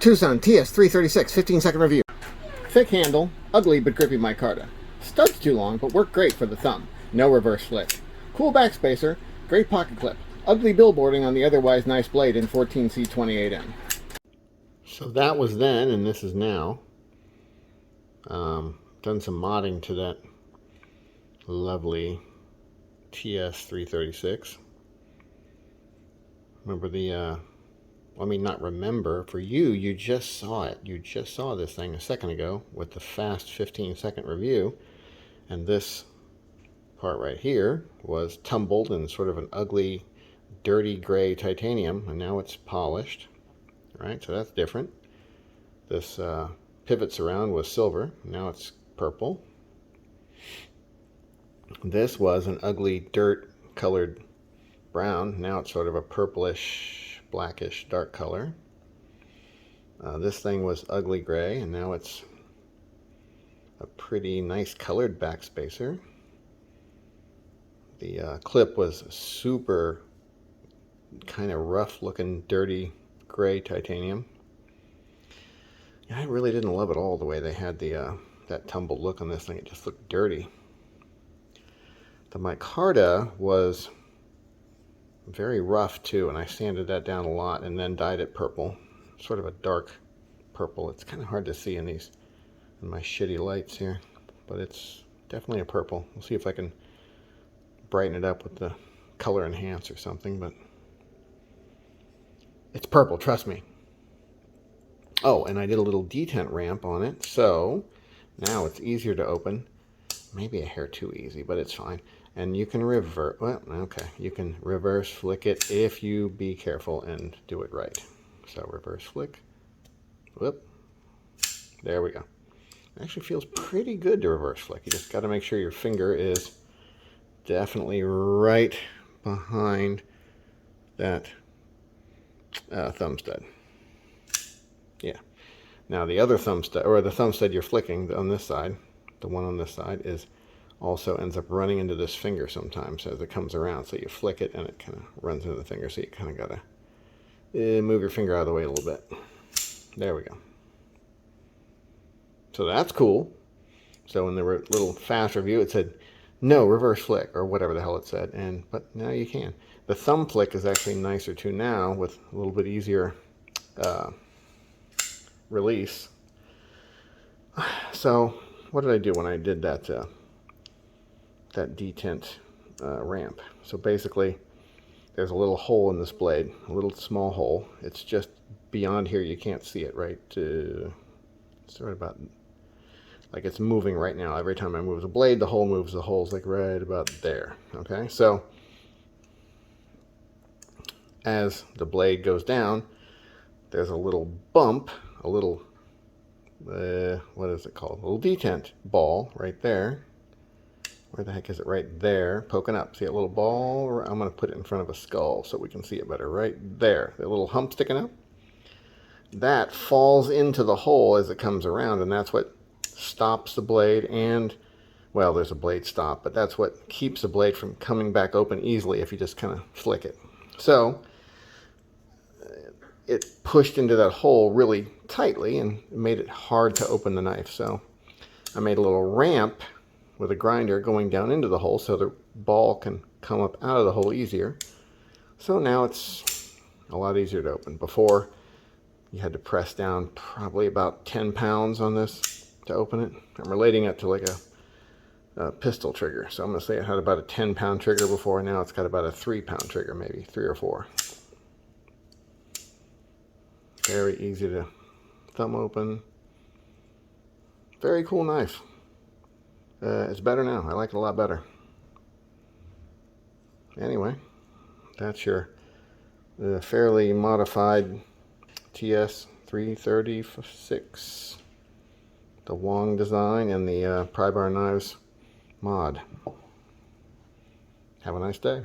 Twosun TS336 15-second review. Thick handle, ugly but grippy micarta. Studs too long, but work great for the thumb. No reverse flick. Cool backspacer, great pocket clip. Ugly billboarding on the otherwise nice blade in 14C28M. So that was then, and this is now. Done some modding to that lovely TS336. Remember the, I mean, not remember, for you, you just saw it. You just saw this thing a second ago with the fast 15-second review. And this part right here was tumbled in sort of an ugly, dirty gray titanium, and now it's polished. All right, so that's different. This pivot surround was silver, now it's purple. This was an ugly dirt colored brown, now it's sort of a purplish, blackish, dark color. This thing was ugly gray, and now it's a pretty nice colored backspacer. The clip was super kind of rough looking, dirty gray titanium. Yeah, I really didn't love it all the way they had the that tumbled look on this thing. It just looked dirty. The micarta was very rough too, and I sanded that down a lot and then dyed it purple, sort of a dark purple. It's kind of hard to see in these, in my shitty lights here, but it's definitely a purple. We'll see if I can brighten it up with the color enhance or something, but it's purple, trust me. Oh, and I did a little detent ramp on it, so now it's easier to open. Maybe a hair too easy, but it's fine. And you can revert, well, okay, you can reverse flick it if you be careful and do it right. So reverse flick, whoop, there we go. It actually feels pretty good to reverse flick. You just got to make sure your finger is definitely right behind that thumb stud. Yeah. Now the other thumb stud, or the thumb stud you're flicking on this side, the one on this side, is also ends up running into this finger sometimes as it comes around. So you flick it and it kind of runs into the finger. So you kind of got to move your finger out of the way a little bit. There we go. So that's cool. So in the little fast review it said no reverse flick or whatever the hell it said, but now you can. The thumb flick is actually nicer too now with a little bit easier release. So what did I do when I did that that detent ramp? So basically there's a little hole in this blade, a little small hole. It's just beyond here, you can't see it, right? It's right about, like it's moving right now. Every time I move the blade, the hole moves. The hole's like right about there. Okay, so as the blade goes down, there's a little bump, a little, what is it called? A little detent ball right there. Where the heck is it? Right there, poking up. See a little ball? I'm going to put it in front of a skull so we can see it better. Right there, the little hump sticking up. That falls into the hole as it comes around, and that's what stops the blade and, well, there's a blade stop, but that's what keeps the blade from coming back open easily if you just kind of flick it. So it pushed into that hole really tightly and made it hard to open the knife. So I made a little ramp with a grinder going down into the hole so the ball can come up out of the hole easier. So now it's a lot easier to open. Before, you had to press down probably about 10 pounds on this to open it. I'm relating it to like a pistol trigger. So I'm going to say it had about a 10-pound trigger before. Now it's got about a 3-pound trigger, maybe 3 or 4. Very easy to thumb open. Very cool knife. It's better now. I like it a lot better. Anyway, that's your fairly modified TS336. The Wong design and the Prybar Knives mod. Have a nice day.